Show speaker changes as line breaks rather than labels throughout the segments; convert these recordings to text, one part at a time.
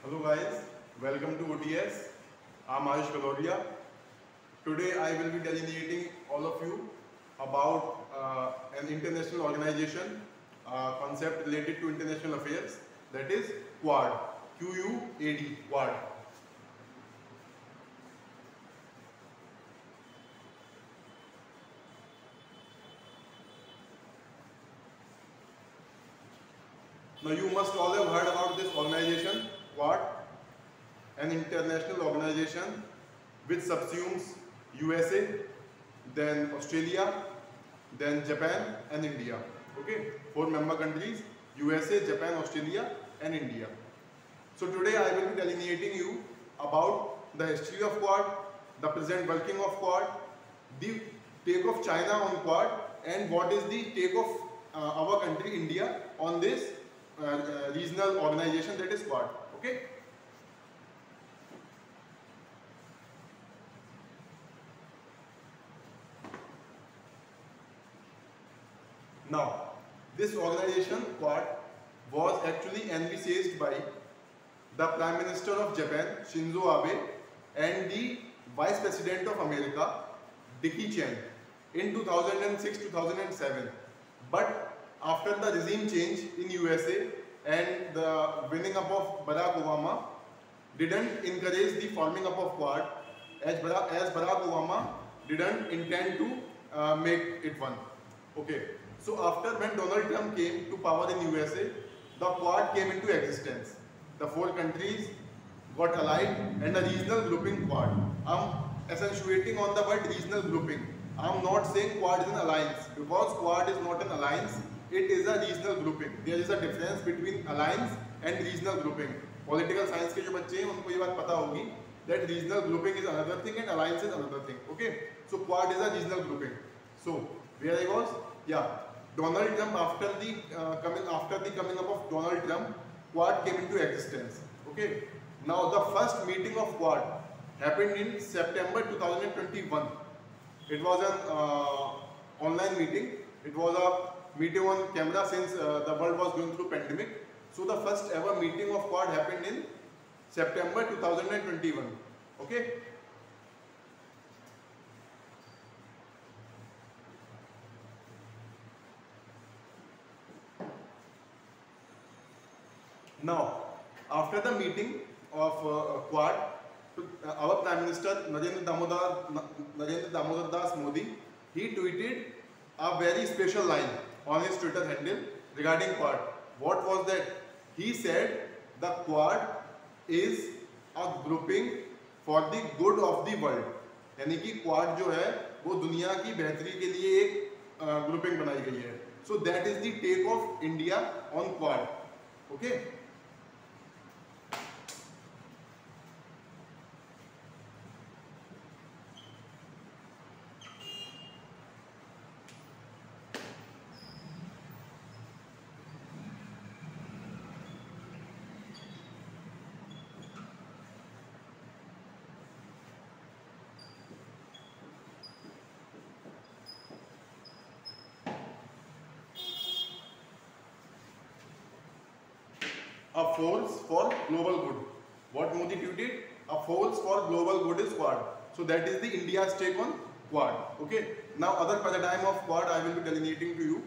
Hello guys, welcome to OTS. I'm Ayush Kaloria. Today I will be delineating all of you about an international organization concept related to international affairs, that is Quad. Q-U-A-D, Quad. Now you must all have heard about this organization, Quad, an international organization which subsumes USA, then Australia, then Japan and India. Okay, 4 member countries: USA, Japan, Australia and India. So today I will be delineating you about the history of Quad, the present working of Quad, the take of China on Quad, and what is the take of our country India on this regional organization, that is Quad. Okay. Now, this organization, Quad, was actually envisaged by the Prime Minister of Japan, Shinzo Abe, and the Vice President of America, Dick Cheney, in 2006-2007. But after the regime change in USA and the winning up of Barack Obama didn't encourage the forming up of Quad, as Barack Obama didn't intend to make it one. Okay. So after when Donald Trump came to power in USA, the Quad came into existence. The 4 countries got allied and a regional grouping Quad. I'm accentuating on the word regional grouping. I'm not saying Quad is an alliance, because Quad is not an alliance, it is a regional grouping. There is a difference between alliance and regional grouping. Political science के जो बच्चे हैं उनको ये बात पता होगी that regional grouping is another thing and alliance is another thing. Okay, so Quad is a regional grouping. So where I was, yeah. Donald Trump, after the coming up of Donald Trump, Quad came into existence. Okay. Now the first meeting of Quad happened in September 2021. It was an online meeting. It was a meeting on camera since the world was going through pandemic. So the first ever meeting of Quad happened in September 2021. Okay. Now, after the meeting of Quad, our Prime Minister Narendra Damodar Das Modi, he tweeted a very special line on his Twitter handle regarding Quad. What was that? He said the Quad is a grouping for the good of the world. यानी कि Quad जो है वो दुनिया की बेहतरी के लिए एक grouping बनाई गई है. So that is the take of India on Quad. Okay. A force for global good. What Modi tweeted? A force for global good is Quad. So that is the India's take on Quad. Okay. Now other paradigm of Quad I will be delineating to you.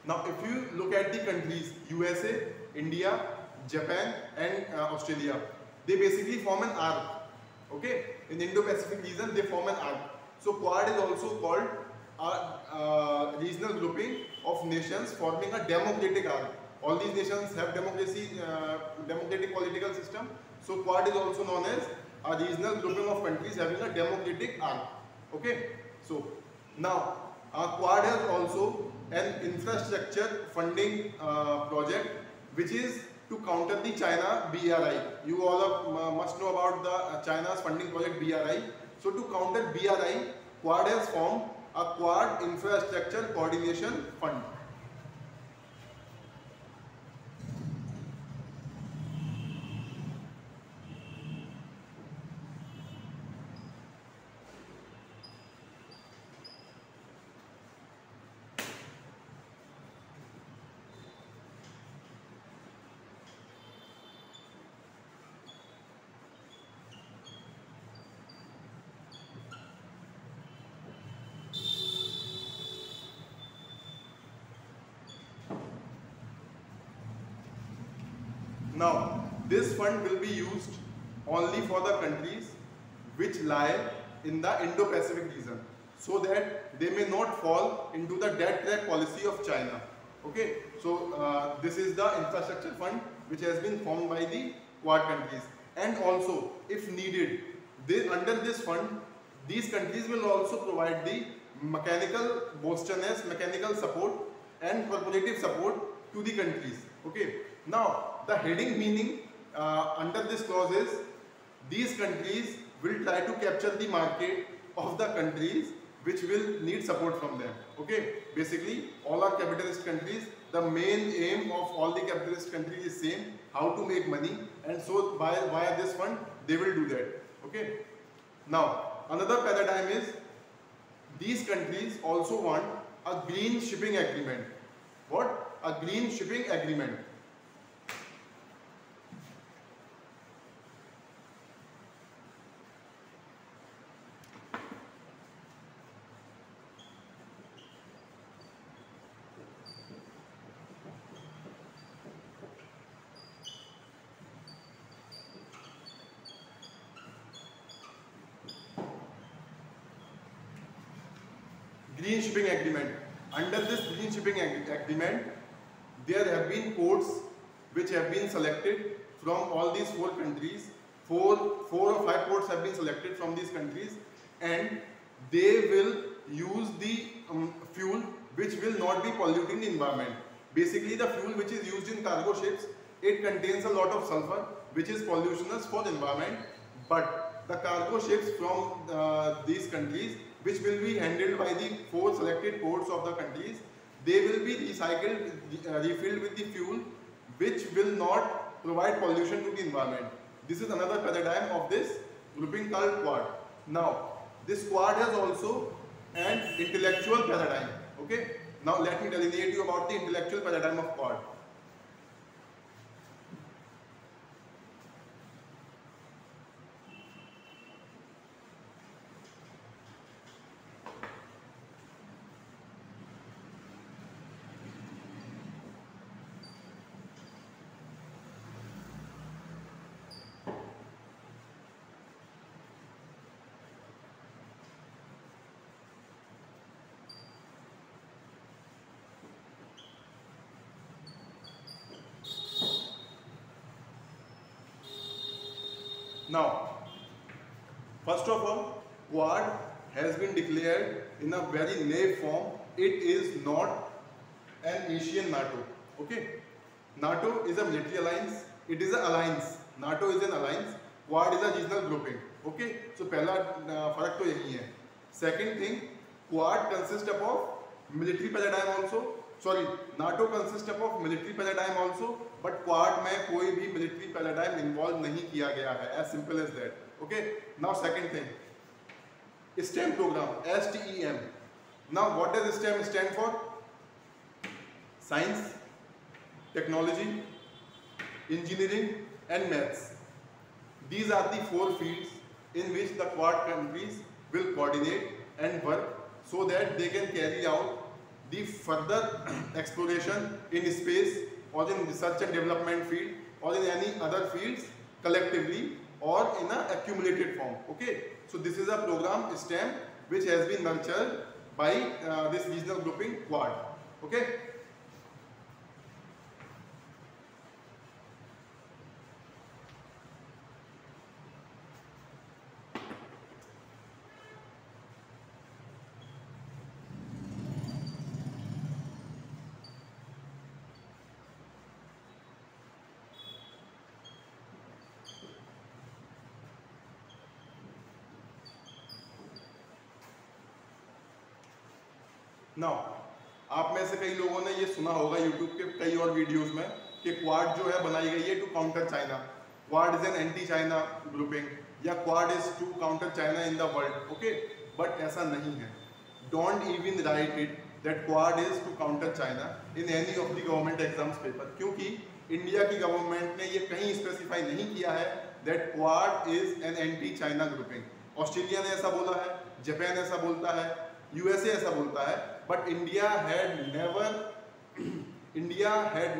Now, if you look at the countries USA, India, Japan, and Australia, they basically form an arc. Okay, in Indo-Pacific region, they form an arc. So, Quad is also called a regional grouping of nations forming a democratic arc. All these nations have democratic political system. So, Quad is also known as a regional grouping of countries having a democratic arc. Okay, so now Quad has also an infrastructure funding project which is to counter the China BRI. You all must know about the China's funding project BRI. So to counter BRI, Quad has formed a Quad Infrastructure Coordination Fund. Now, this fund will be used only for the countries which lie in the Indo-Pacific region, so that they may not fall into the debt trap policy of China. Okay, so this is the infrastructure fund which has been formed by the Quad countries, and also if needed, under this fund, these countries will also provide the mechanical bolsterness, mechanical support and corporative support to the countries. Okay, now the heading meaning under this clause is these countries will try to capture the market of the countries which will need support from them. Okay, basically all are capitalist countries. The main aim of all the capitalist countries is same, how to make money, and so via this fund they will do that. Okay, now another paradigm is these countries also want a green shipping agreement. What? A green shipping agreement. Green shipping agreement. Under this green shipping agreement, there have been ports which have been selected from all these 4 countries. Four or five ports have been selected from these countries, and they will use the fuel which will not be polluting the environment. Basically, the fuel which is used in cargo ships, it contains a lot of sulfur which is pollutionous for the environment, but the cargo ships from these countries, which will be handled by the 4 selected ports of the countries, they will be recycled, refilled with the fuel which will not provide pollution to the environment. This is another paradigm of this grouping called Quad. Now, this Quad has also an intellectual paradigm. Okay. Now let me delineate you about the intellectual paradigm of Quad. Now, first of all, Quad has been declared in a very naive form. It is not an Asian NATO. Okay, NATO is a military alliance. It is an alliance. NATO is an alliance. Quad is a regional grouping. Okay, so पहला फर्क तो यही है. Second thing, Quad consists of military paradigm also. Sorry, NATO consists of military paradigm also, but Quad में कोई भी military paradigm involve नहीं किया गया है. As simple as that. Okay. Now second thing, STEM program, STEM. Now what does STEM stand for? Science, technology, engineering, and maths. These are the 4 fields in which the Quad countries will coordinate and work so that they can carry out the further exploration in space or in research and development field or in any other fields collectively or in an accumulated form. Okay, so this is a program STEM which has been nurtured by this regional grouping Quad. Okay. Now, आप में से कई लोगों ने ये सुना होगा YouTube के कई और वीडियोस में कि क्वाड जो है बनाई गई है to counter China. Quad is an anti China grouping या Quad is to counter China in the world. Okay, but ऐसा नहीं है. Don't even write it that Quad is to counter China in any of the government exams paper, क्योंकि India की government ने ये कहीं specify नहीं किया है that Quad is an anti China grouping. Australia ने ऐसा बोला है, जापान ऐसा बोलता है, यूएसए ऐसा बोलता है, but India had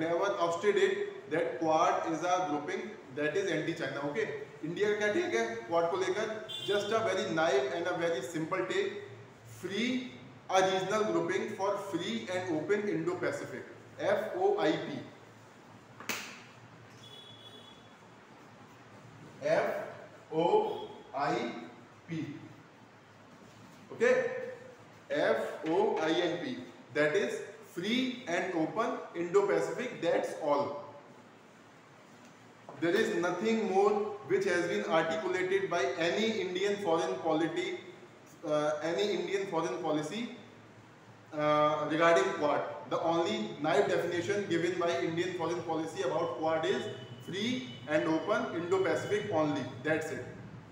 never ousted it that Quad is a grouping that is anti-China. Okay, India का क्या टेक है क्वाड को लेकर? Just a very naive and a very simple take, free a regional grouping for free and open Indo-Pacific, FOIP. FOIP. Okay, FOINP. That is free and open Indo-Pacific. That's all. There is nothing more which has been articulated by any Indian foreign policy regarding Quad. The only naive definition given by Indian foreign policy about Quad is free and open Indo-Pacific only. That's it.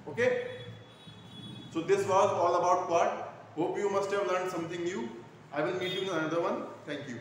Okay. So this was all about Quad. Hope you must have learned something new. I will meet you in another one. Thank you.